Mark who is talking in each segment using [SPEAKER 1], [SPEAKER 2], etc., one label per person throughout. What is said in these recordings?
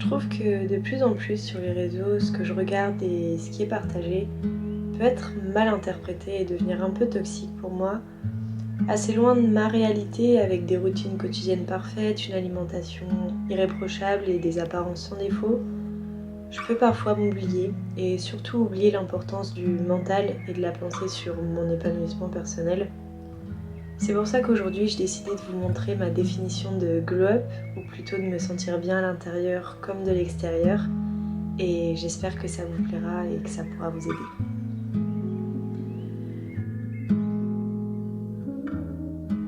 [SPEAKER 1] trouve que de plus en plus sur les réseaux, ce que je regarde et ce qui est partagé peut être mal interprété et devenir un peu toxique pour moi, assez loin de ma réalité avec des routines quotidiennes parfaites, une alimentation irréprochable et des apparences sans défaut. Je peux parfois m'oublier et surtout oublier l'importance du mental et de la pensée sur mon épanouissement personnel. C'est pour ça qu'aujourd'hui j'ai décidé de vous montrer ma définition de glow up, ou plutôt de me sentir bien à l'intérieur comme de l'extérieur, et j'espère que ça vous plaira et que ça pourra vous aider.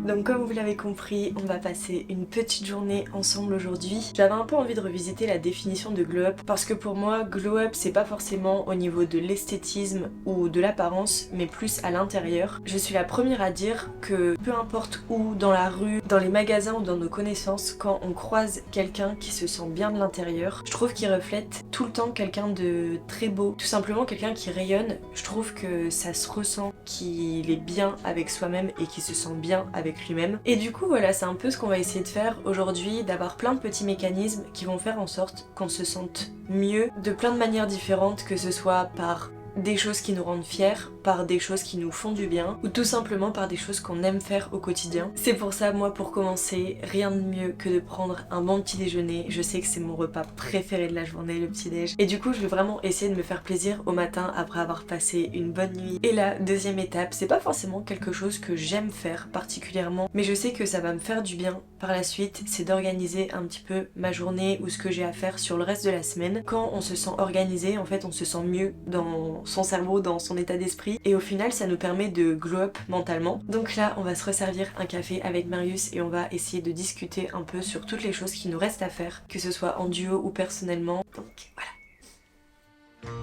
[SPEAKER 1] Donc comme vous l'avez compris, on va passer une petite journée ensemble aujourd'hui. J'avais un peu envie de revisiter la définition de glow up parce que pour moi, glow up c'est pas forcément au niveau de l'esthétisme ou de l'apparence, mais plus à l'intérieur. Je suis la première à dire que peu importe où, dans la rue, dans les magasins ou dans nos connaissances, quand on croise quelqu'un qui se sent bien de l'intérieur, je trouve qu'il reflète tout le temps quelqu'un de très beau, tout simplement quelqu'un qui rayonne. Je trouve que ça se ressent qu'il est bien avec soi-même et qu'il se sent bien avec lui-même. Et du coup voilà, c'est un peu ce qu'on va essayer de faire aujourd'hui, d'avoir plein de petits mécanismes qui vont faire en sorte qu'on se sente mieux de plein de manières différentes, que ce soit par des choses qui nous rendent fiers, par des choses qui nous font du bien, ou tout simplement par des choses qu'on aime faire au quotidien. C'est pour ça, moi, pour commencer, rien de mieux que de prendre un bon petit déjeuner. Je sais que c'est mon repas préféré de la journée, le petit déj. Et du coup, je vais vraiment essayer de me faire plaisir au matin après avoir passé une bonne nuit. Et la deuxième étape, c'est pas forcément quelque chose que j'aime faire particulièrement, mais je sais que ça va me faire du bien par la suite, c'est d'organiser un petit peu ma journée ou ce que j'ai à faire sur le reste de la semaine. Quand on se sent organisé, en fait, on se sent mieux dans son cerveau, dans son état d'esprit, et au final ça nous permet de glow up mentalement. Donc là on va se resservir un café avec Marius et on va essayer de discuter un peu sur toutes les choses qui nous restent à faire, que ce soit en duo ou personnellement. Donc voilà.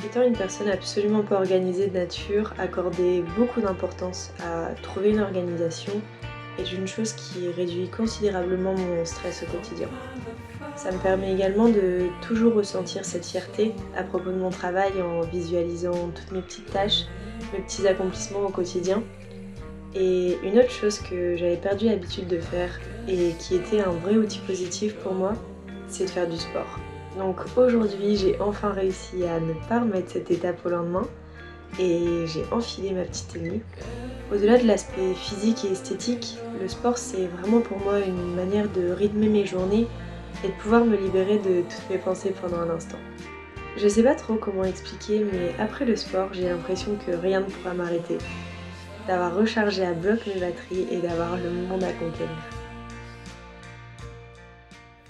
[SPEAKER 1] Étant une personne absolument pas organisée de nature, accorder beaucoup d'importance à trouver une organisation est une chose qui réduit considérablement mon stress au quotidien. Ça me permet également de toujours ressentir cette fierté à propos de mon travail en visualisant toutes mes petites tâches, mes petits accomplissements au quotidien. Et une autre chose que j'avais perdu l'habitude de faire et qui était un vrai outil positif pour moi, c'est de faire du sport. Donc aujourd'hui, j'ai enfin réussi à ne pas remettre cette étape au lendemain et j'ai enfilé ma petite tenue. Au-delà de l'aspect physique et esthétique, le sport c'est vraiment pour moi une manière de rythmer mes journées et de pouvoir me libérer de toutes mes pensées pendant un instant. Je sais pas trop comment expliquer, mais après le sport, j'ai l'impression que rien ne pourra m'arrêter, d'avoir rechargé à bloc mes batteries et d'avoir le monde à conquérir.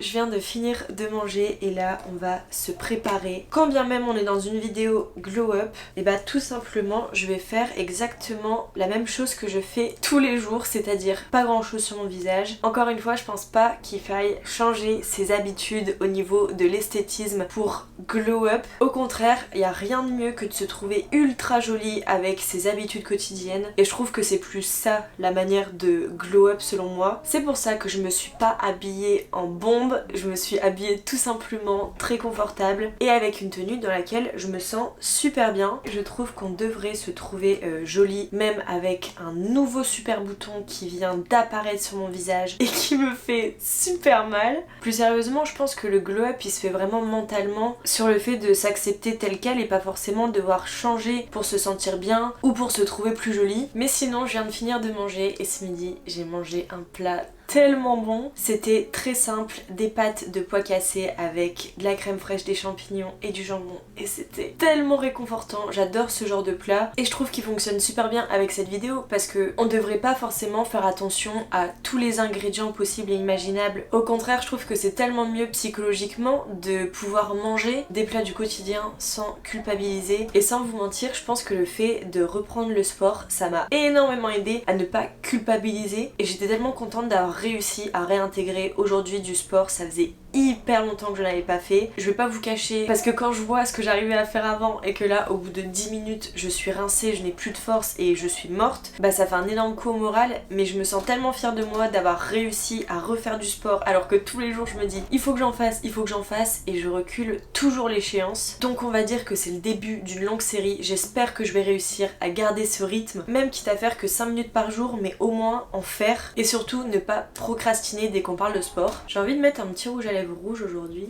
[SPEAKER 1] Je viens de finir de manger et là on va se préparer. Quand bien même on est dans une vidéo glow up, et bah tout simplement je vais faire exactement la même chose que je fais tous les jours, c'est-à-dire pas grand chose sur mon visage. Encore une fois, je pense pas qu'il faille changer ses habitudes au niveau de l'esthétisme pour glow up. Au contraire, il n'y a rien de mieux que de se trouver ultra jolie avec ses habitudes quotidiennes et je trouve que c'est plus ça la manière de glow up selon moi. C'est pour ça que je me suis pas habillée en bombe. Je me suis habillée tout simplement très confortable et avec une tenue dans laquelle je me sens super bien. Je trouve qu'on devrait se trouver jolie même avec un nouveau super bouton qui vient d'apparaître sur mon visage et qui me fait super mal. Plus sérieusement, je pense que le glow up il se fait vraiment mentalement sur le fait de s'accepter tel quel et pas forcément devoir changer pour se sentir bien ou pour se trouver plus jolie. Mais sinon, je viens de finir de manger et ce midi j'ai mangé un plat tellement bon. C'était très simple, des pâtes de pois cassés avec de la crème fraîche, des champignons et du jambon et c'était tellement réconfortant. J'adore ce genre de plat et je trouve qu'il fonctionne super bien avec cette vidéo parce que on devrait pas forcément faire attention à tous les ingrédients possibles et imaginables. Au contraire, je trouve que c'est tellement mieux psychologiquement de pouvoir manger des plats du quotidien sans culpabiliser. Et sans vous mentir, je pense que le fait de reprendre le sport, ça m'a énormément aidé à ne pas culpabiliser et j'étais tellement contente d'avoir réussi à réintégrer aujourd'hui du sport. Ça faisait hyper longtemps que je n'avais pas fait. Je vais pas vous cacher parce que quand je vois ce que j'arrivais à faire avant et que là au bout de 10 minutes je suis rincée, je n'ai plus de force et je suis morte, bah ça fait un énorme coup au moral, mais je me sens tellement fière de moi d'avoir réussi à refaire du sport alors que tous les jours je me dis il faut que j'en fasse, il faut que j'en fasse et je recule toujours l'échéance. Donc on va dire que c'est le début d'une longue série. J'espère que je vais réussir à garder ce rythme, même quitte à faire que 5 minutes par jour, mais au moins en faire et surtout ne pas procrastiner dès qu'on parle de sport. J'ai envie de mettre un petit rouge à lèvres rouge aujourd'hui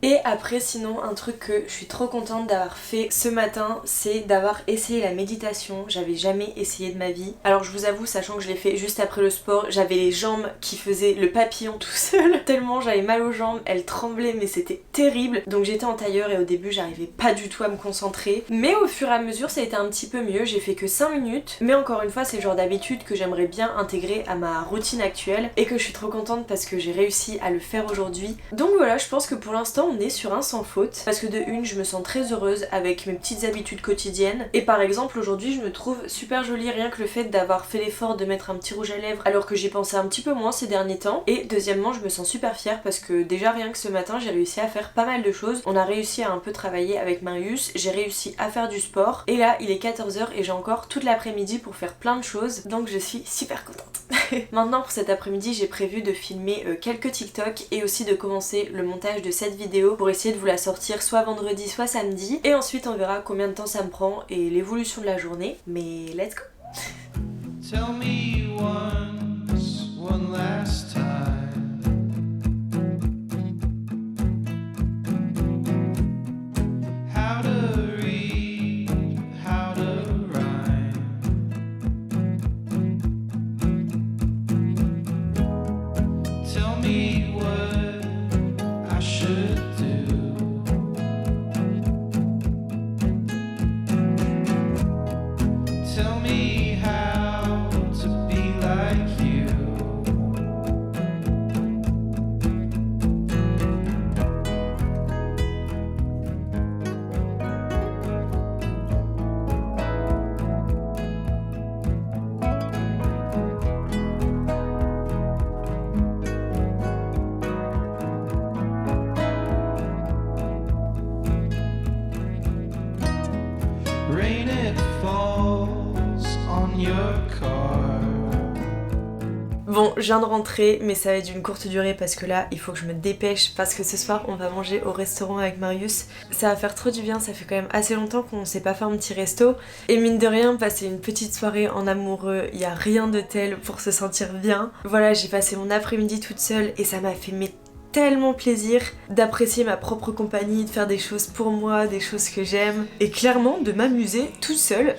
[SPEAKER 1] Et après sinon un truc que je suis trop contente d'avoir fait ce matin, c'est d'avoir essayé la méditation. J'avais jamais essayé de ma vie. Alors je vous avoue, sachant que je l'ai fait juste après le sport, j'avais les jambes qui faisaient le papillon tout seul. Tellement j'avais mal aux jambes, elles tremblaient mais c'était terrible. Donc j'étais en tailleur et au début j'arrivais pas du tout à me concentrer. Mais au fur et à mesure ça a été un petit peu mieux, j'ai fait que 5 minutes. Mais encore une fois c'est le genre d'habitude que j'aimerais bien intégrer à ma routine actuelle et que je suis trop contente parce que j'ai réussi à le faire aujourd'hui. Donc voilà, je pense que pour l'instant on est sur un sans faute parce que de une je me sens très heureuse avec mes petites habitudes quotidiennes et par exemple aujourd'hui je me trouve super jolie rien que le fait d'avoir fait l'effort de mettre un petit rouge à lèvres alors que j'y pensais un petit peu moins ces derniers temps. Et deuxièmement je me sens super fière parce que déjà rien que ce matin j'ai réussi à faire pas mal de choses. On a réussi à un peu travailler avec Marius, j'ai réussi à faire du sport et là il est 14h et j'ai encore toute l'après-midi pour faire plein de choses donc je suis super contente. Maintenant pour cet après-midi j'ai prévu de filmer quelques TikTok et aussi de commencer le montage de cette vidéo pour essayer de vous la sortir soit vendredi soit samedi et ensuite on verra combien de temps ça me prend et l'évolution de la journée, mais let's go.
[SPEAKER 2] Tell me once, one last time, how to read, how to rhyme. Tell me what I should do. Tell me how to be like you. Rain it falls on your car.
[SPEAKER 1] Bon, je viens de rentrer, mais ça va être d'une courte durée parce que là, il faut que je me dépêche parce que ce soir, on va manger au restaurant avec Marius. Ça va faire trop du bien, ça fait quand même assez longtemps qu'on s'est pas fait un petit resto. Et mine de rien, passer une petite soirée en amoureux, il y a rien de tel pour se sentir bien. Voilà, j'ai passé mon après-midi toute seule et ça m'a fait tellement plaisir d'apprécier ma propre compagnie, de faire des choses pour moi, des choses que j'aime et clairement de m'amuser toute seule.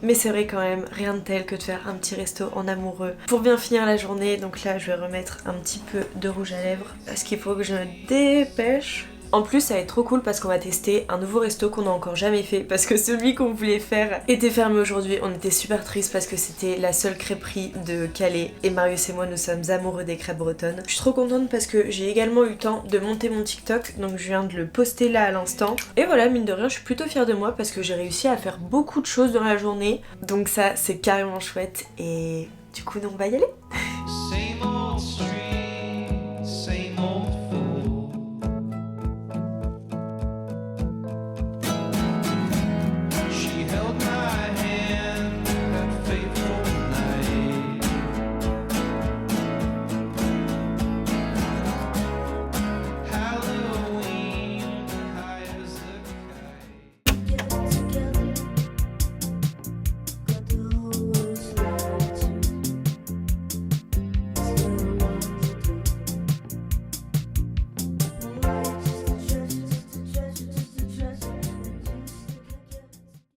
[SPEAKER 1] Mais c'est vrai quand même, rien de tel que de faire un petit resto en amoureux pour bien finir la journée. Donc là je vais remettre un petit peu de rouge à lèvres parce qu'il faut que je me dépêche. En plus ça va être trop cool parce qu'on va tester un nouveau resto qu'on n'a encore jamais fait parce que celui qu'on voulait faire était fermé aujourd'hui. On était super tristes parce que c'était la seule crêperie de Calais et Marius et moi nous sommes amoureux des crêpes bretonnes. Je suis trop contente parce que j'ai également eu le temps de monter mon TikTok donc je viens de le poster là à l'instant. Et voilà, mine de rien je suis plutôt fière de moi parce que j'ai réussi à faire beaucoup de choses dans la journée donc ça c'est carrément chouette et du coup on va y aller.